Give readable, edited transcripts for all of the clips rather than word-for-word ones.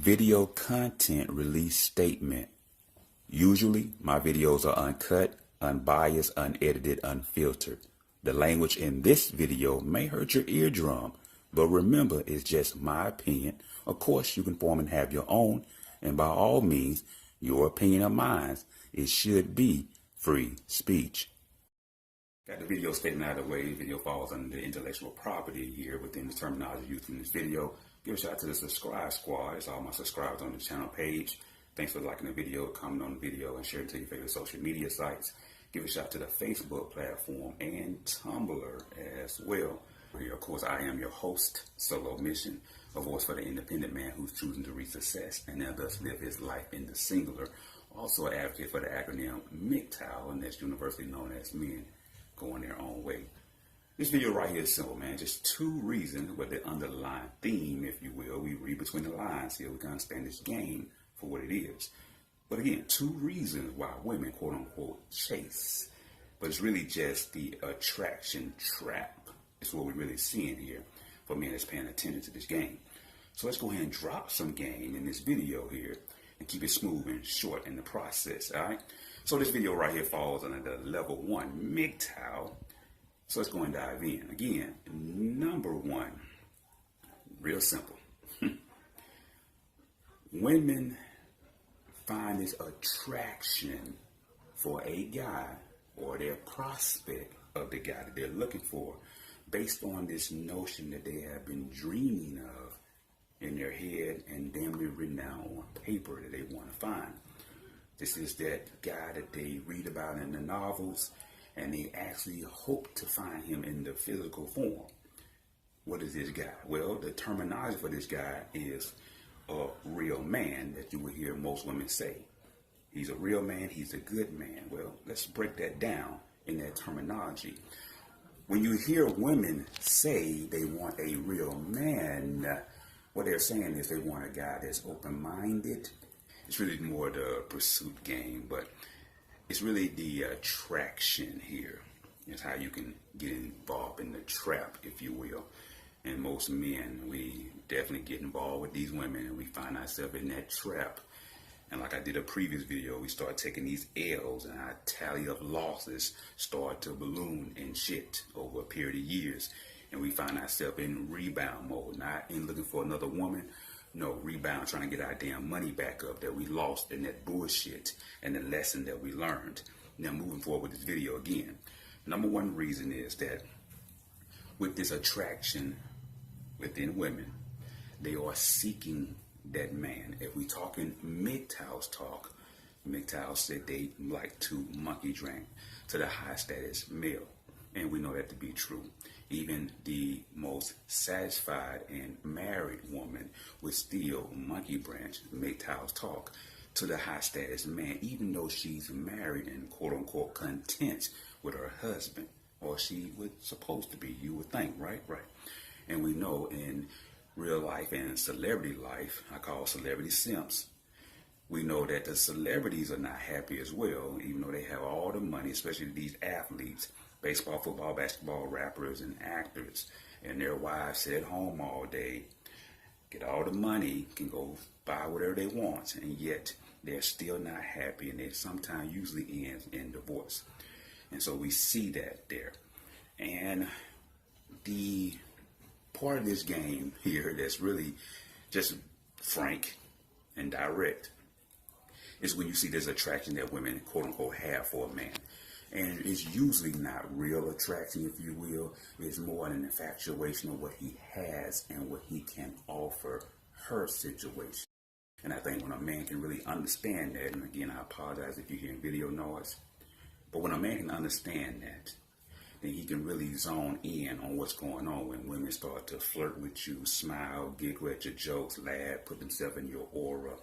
Video content release statement. Usually, my videos are uncut, unbiased, unedited, unfiltered. The language in this video may hurt your eardrum, but remember, it's just my opinion. Of course, you can form and have your own, and by all means, your opinion of mine, it should be free speech. Got the video statement out of the way. The video falls under the intellectual property here within the terminology used in this video. Give a shout out to the subscribe squad. It's all my subscribers on the channel page. Thanks for liking the video, commenting on the video, and sharing it to your favorite social media sites. Give a shout out to the Facebook platform and Tumblr as well. Here, of course, I am your host, Solo Mission, a voice for the independent man who's choosing to reach success and now thus live his life in the singular. Also an advocate for the acronym Mgtow, and that's universally known as men going their own way. This video right here is simple, man. Just two reasons, with the underlying theme, if you will. We read between the lines here. We can understand this game for what it is. But again, two reasons why women, quote unquote, chase. But it's really just the attraction trap. It's what we're really seeing here for men that's paying attention to this game. So let's go ahead and drop some game in this video here and keep it smooth and short in the process, all right? So this video right here falls under the level 1, Mgtow. So let's go and dive in. Again, number one, real simple. Women find this attraction for a guy or their prospect of the guy that they're looking for based on this notion that they have been dreaming of in their head and damn near written down on paper that they want to find. This is that guy that they read about in the novels, and they actually hope to find him in the physical form. What is this guy? Well, the terminology for this guy is a real man, that you will hear most women say. He's a real man, he's a good man. Well, let's break that down in that terminology. When you hear women say they want a real man, what they're saying is they want a guy that's open-minded. It's really more the pursuit game, but it's really the attraction here. It's how you can get involved in the trap, if you will. And most men, we definitely get involved with these women and we find ourselves in that trap. And like I did a previous video, we start taking these L's and our tally of losses start to balloon and shit over a period of years. And we find ourselves in rebound mode, not in looking for another woman. No, rebound, trying to get our damn money back up that we lost in that bullshit and the lesson that we learned. Now, moving forward with this video again, number one reason is that with this attraction within women, they are seeking that man. If we talking Mgtow's talk, Mgtow said they like to monkey drink to the high status male. And we know that to be true. Even the most satisfied and married woman would still monkey branch Mgtow's talk to the high status man, even though she's married and quote unquote content with her husband, or she was supposed to be, you would think, right? Right. And we know in real life and celebrity life, I call celebrity simps, we know that the celebrities are not happy as well, even though they have all the money, especially these athletes. Baseball, football, basketball, rappers, and actors, and their wives sit at home all day, get all the money, can go buy whatever they want, and yet they're still not happy, and it sometimes usually ends in divorce. And so we see that there. And the part of this game here that's really just frank and direct is when you see this attraction that women, quote unquote, have for a man. And it's usually not real attraction, if you will. It's more an infatuation of what he has and what he can offer her situation. And I think when a man can really understand that, and again, I apologize if you're hearing video noise, but when a man can understand that, then he can really zone in on what's going on when women start to flirt with you, smile, giggle at your jokes, laugh, put themselves in your aura,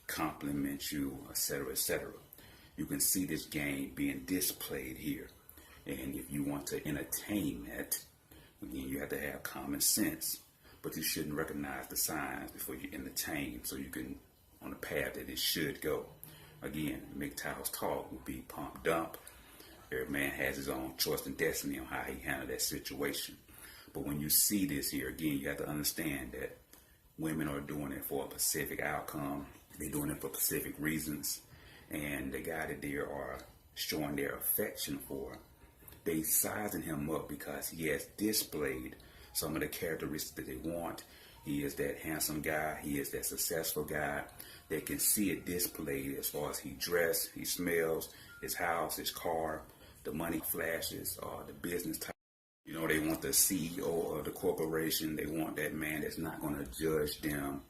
compliment you, etc., etc. You can see this game being displayed here. And if you want to entertain that, again, you have to have common sense. But you shouldn't recognize the signs before you entertain, so you can on the path that it should go. Again, Mgtow's talk would be pump dump. Every man has his own choice and destiny on how he handled that situation. But when you see this here, again, you have to understand that women are doing it for a specific outcome. They're doing it for specific reasons. And the guy that they are showing their affection for, they sizing him up because he has displayed some of the characteristics that they want. He is that handsome guy. He is that successful guy. They can see it displayed as far as he dressed, he smells, his house, his car, the money flashes, the business type. You know, they want the CEO of the corporation. They want that man that's not going to judge them.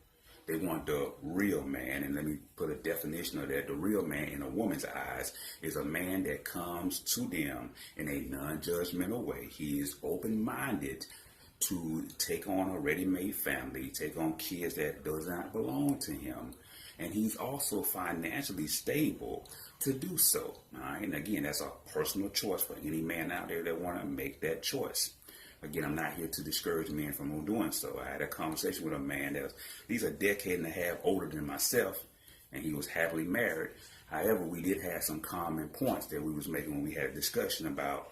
They want the real man. And let me put a definition of that. The real man in a woman's eyes is a man that comes to them in a non-judgmental way. He is open-minded to take on a ready-made family, take on kids that does not belong to him. And he's also financially stable to do so. All right? And again, that's a personal choice for any man out there that want to make that choice. Again, I'm not here to discourage men from doing so. I had a conversation with a man that was, he's a decade and a half older than myself, and he was happily married. However, we did have some common points that we was making when we had a discussion about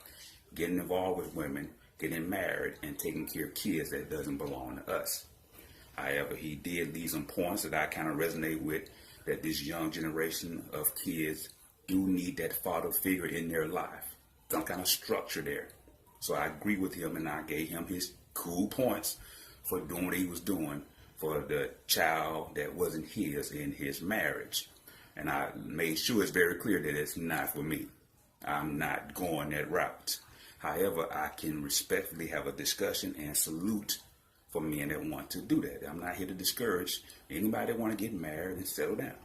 getting involved with women, getting married, and taking care of kids that doesn't belong to us. However, he did leave some points that I kind of resonate with, that this young generation of kids do need that father figure in their life, some kind of structure there. So I agree with him, and I gave him his cool points for doing what he was doing for the child that wasn't his in his marriage. And I made sure it's very clear that it's not for me. I'm not going that route. However, I can respectfully have a discussion and salute for men that want to do that. I'm not here to discourage anybody that want to get married and settle down.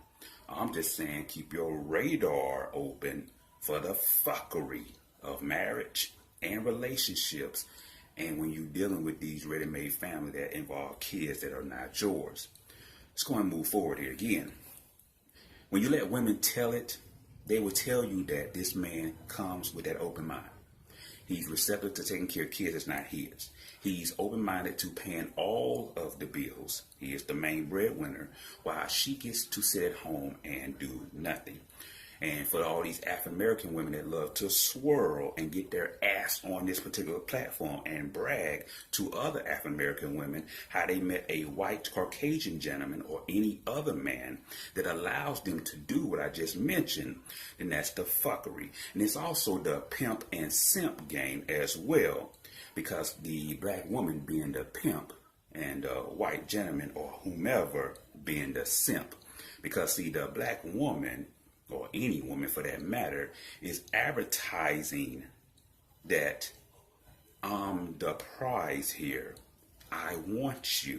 I'm just saying keep your radar open for the fuckery of marriage and relationships, and when you're dealing with these ready-made families that involve kids that are not yours. Let's go and move forward here again. When you let women tell it, they will tell you that this man comes with that open mind. He's receptive to taking care of kids that's not his. He's open-minded to paying all of the bills. He is the main breadwinner, while she gets to sit at home and do nothing. And for all these African-American women that love to swirl and get their ass on this particular platform and brag to other African-American women how they met a white Caucasian gentleman or any other man that allows them to do what I just mentioned, then that's the fuckery. And it's also the pimp and simp game as well, because the black woman being the pimp and the white gentleman or whomever being the simp. Because see, the black woman, or any woman for that matter, is advertising that I'm the prize here. I want you.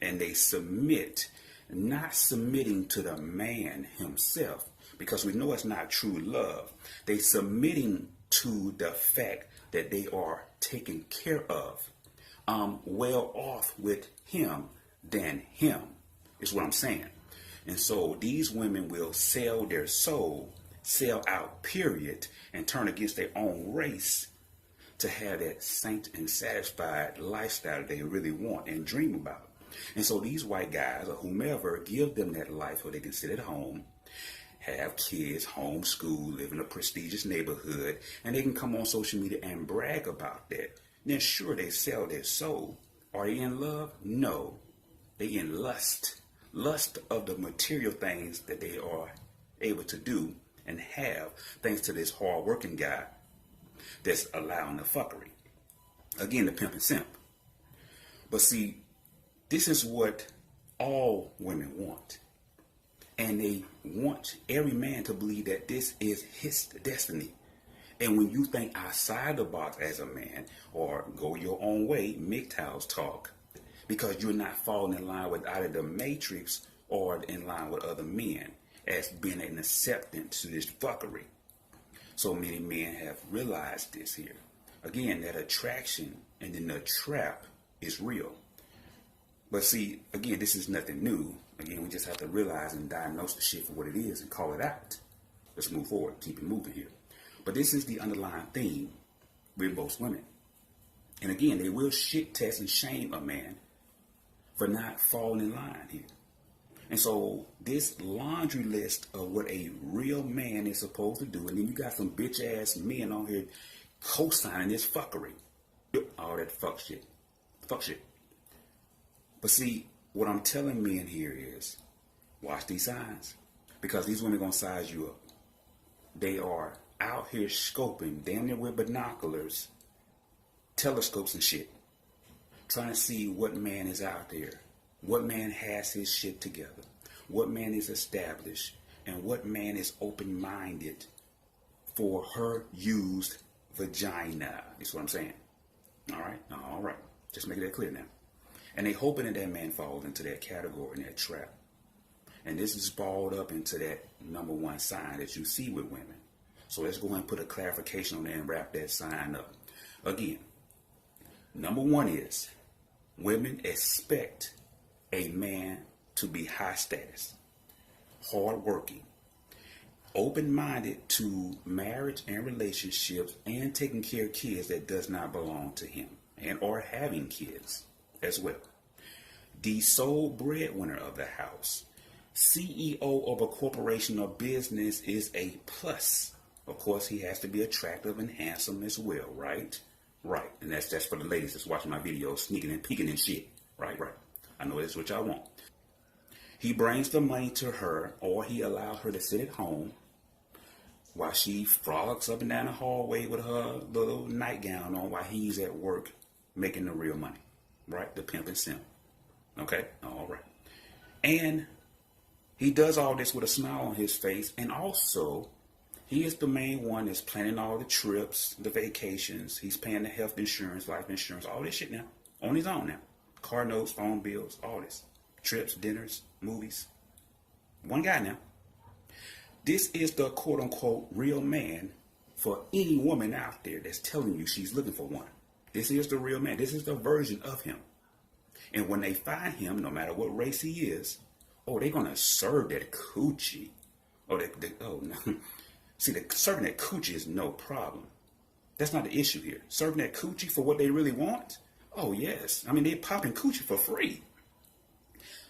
And they submit, not submitting to the man himself, because we know it's not true love. They submitting to the fact that they are taken care of. I'm well off with him than him, is what I'm saying. And so these women will sell their soul, sell out, period, and turn against their own race to have that saint and satisfied lifestyle they really want and dream about. And so these white guys or whomever give them that life where they can sit at home, have kids, homeschool, live in a prestigious neighborhood, and they can come on social media and brag about that. Then sure, they sell their soul. Are they in love? No. They in lust. Lust of the material things that they are able to do and have thanks to this hard-working guy that's allowing the fuckery. Again, the pimp and simp. But see, this is what all women want. And they want every man to believe that this is his destiny. And when you think outside the box as a man, or go your own way, Mgtow's talk, because you're not falling in line with either the matrix or in line with other men as being an acceptance to this fuckery. So many men have realized this here. Again, that attraction and then the trap is real. But see, again, this is nothing new. Again, we just have to realize and diagnose the shit for what it is and call it out. Let's move forward, keep it moving here. But this is the underlying theme with most women. And again, they will shit test and shame a man for not falling in line here. And so this laundry list of what a real man is supposed to do, and then you got some bitch ass men on here co-signing this fuckery. All that fuck shit. Fuck shit. But see, what I'm telling men here is, watch these signs. Because these women going to size you up. They are out here scoping, damn near with binoculars, telescopes and shit. Trying to see what man is out there. What man has his shit together. What man is established. And what man is open-minded for her used vagina. Is what I'm saying. All right. Just make that clear now. And they hoping that man falls into that category, in that trap. And this is balled up into that number one sign that you see with women. So let's go ahead and put a clarification on there and wrap that sign up. Again, number one is women expect a man to be high status, hardworking, open-minded to marriage and relationships, and taking care of kids that does not belong to him, and or having kids as well. The sole breadwinner of the house, CEO of a corporation or business is a plus. Of course, he has to be attractive and handsome as well, right? Right. And that's for the ladies that's watching my videos, sneaking and peeking and shit. Right. I know that's what y'all want. He brings the money to her, or he allows her to sit at home while she frogs up and down the hallway with her little nightgown on while he's at work making the real money. Right? The pimp and simp. Okay? All right. And he does all this with a smile on his face, and also he is the main one that's planning all the trips, the vacations. He's paying the health insurance, life insurance, all this shit now. On his own now. Car notes, phone bills, all this. Trips, dinners, movies. One guy now. This is the quote-unquote real man for any woman out there that's telling you she's looking for one. This is the real man. This is the version of him. And when they find him, no matter what race he is, they're going to serve that coochie. No. See, serving that coochie is no problem. That's not the issue here. Serving that coochie for what they really want? Oh, yes. I mean, they're popping coochie for free.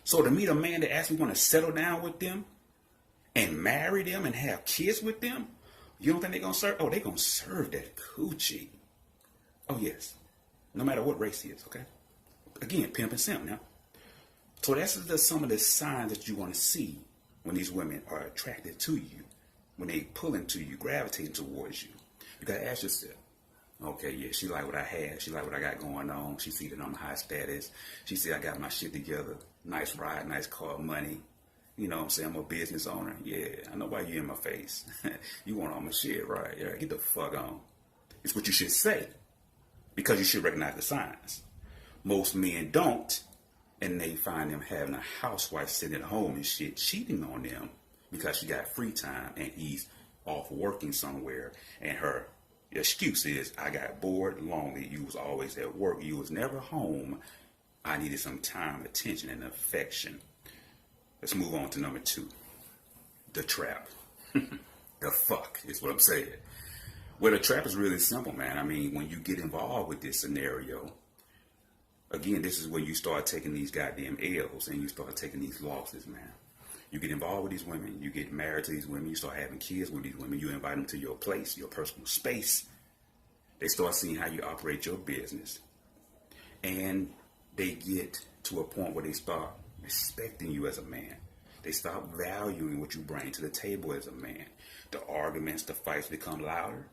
So to meet a man that actually want to settle down with them and marry them and have kids with them, you don't think they're going to serve? They're going to serve that coochie. Oh, yes. No matter what race he is, okay? Again, pimp and simp now. So that's some of the signs that you want to see when these women are attracted to you, when they pulling to you, gravitating towards you. You got to ask yourself, okay, yeah, she like what I have. She like what I got going on. She see that I'm high status. She see I got my shit together. Nice ride, nice car, money. You know what I'm saying? I'm a business owner. Yeah, I know why you in my face. You want all my shit, right? Yeah, get the fuck on. It's what you should say, because you should recognize the signs. Most men don't, and they find them having a housewife sitting at home and shit, cheating on them because she got free time and he's off working somewhere, and her excuse is, I got bored, lonely, you was always at work, you was never home, I needed some time, attention, and affection. Let's move on to number 2. The trap. The fuck is what I'm saying. Well, the trap is really simple, man. I mean, when you get involved with this scenario, again, this is where you start taking these goddamn L's and you start taking these losses, man. You get involved with these women, you get married to these women, you start having kids with these women, you invite them to your place, your personal space. They start seeing how you operate your business. And they get to a point where they start respecting you as a man. They stop valuing what you bring to the table as a man. The arguments, the fights become louder,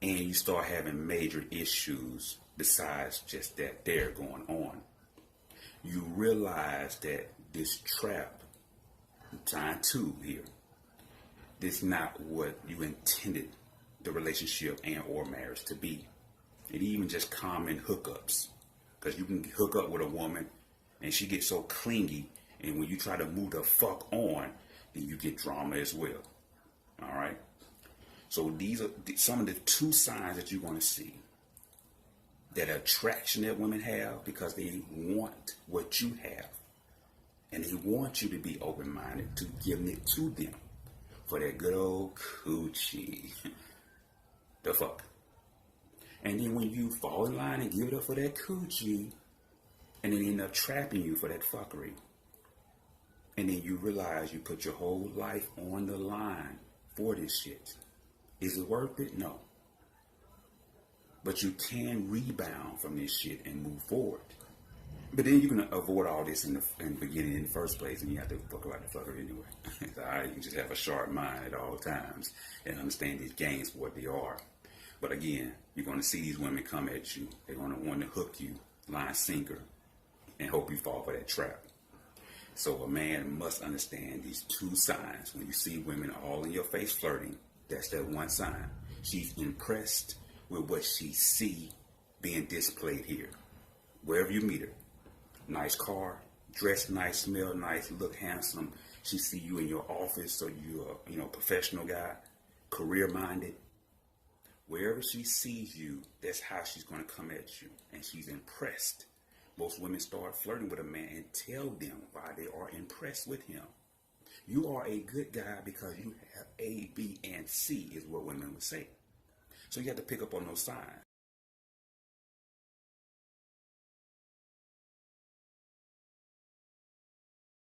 and you start having major issues besides just that they're going on. You realize that this trap, time 2 here, this is not what you intended the relationship and or marriage to be. It even just common hookups. Because you can hook up with a woman and she gets so clingy, and when you try to move the fuck on, then you get drama as well. All right? So these are some of the 2 signs that you're going to see. That attraction that women have because they want what you have. And they want you to be open-minded to giving it to them for that good old coochie. The fuck. And then when you fall in line and give it up for that coochie, and then end up trapping you for that fuckery, and then you realize you put your whole life on the line for this shit. Is it worth it? No. But you can rebound from this shit and move forward. But then you can avoid all this in the beginning in the first place, and you have to fuck like the fucker anyway. It's all right, you can just have a sharp mind at all times and understand these games for what they are. But again, you're going to see these women come at you. They're going to want to hook you, line sinker, and hope you fall for that trap. So a man must understand these two signs. When you see women all in your face flirting, that's that one sign. She's impressed with what she see being displayed here. Wherever you meet her, nice car, dress nice, smell nice, look handsome. She see you in your office, so you're a professional guy, career minded. Wherever she sees you, that's how she's going to come at you, and she's impressed. Most women start flirting with a man and tell them why they are impressed with him. You are a good guy because you have A, B, and C is what women would say. So you have to pick up on those signs.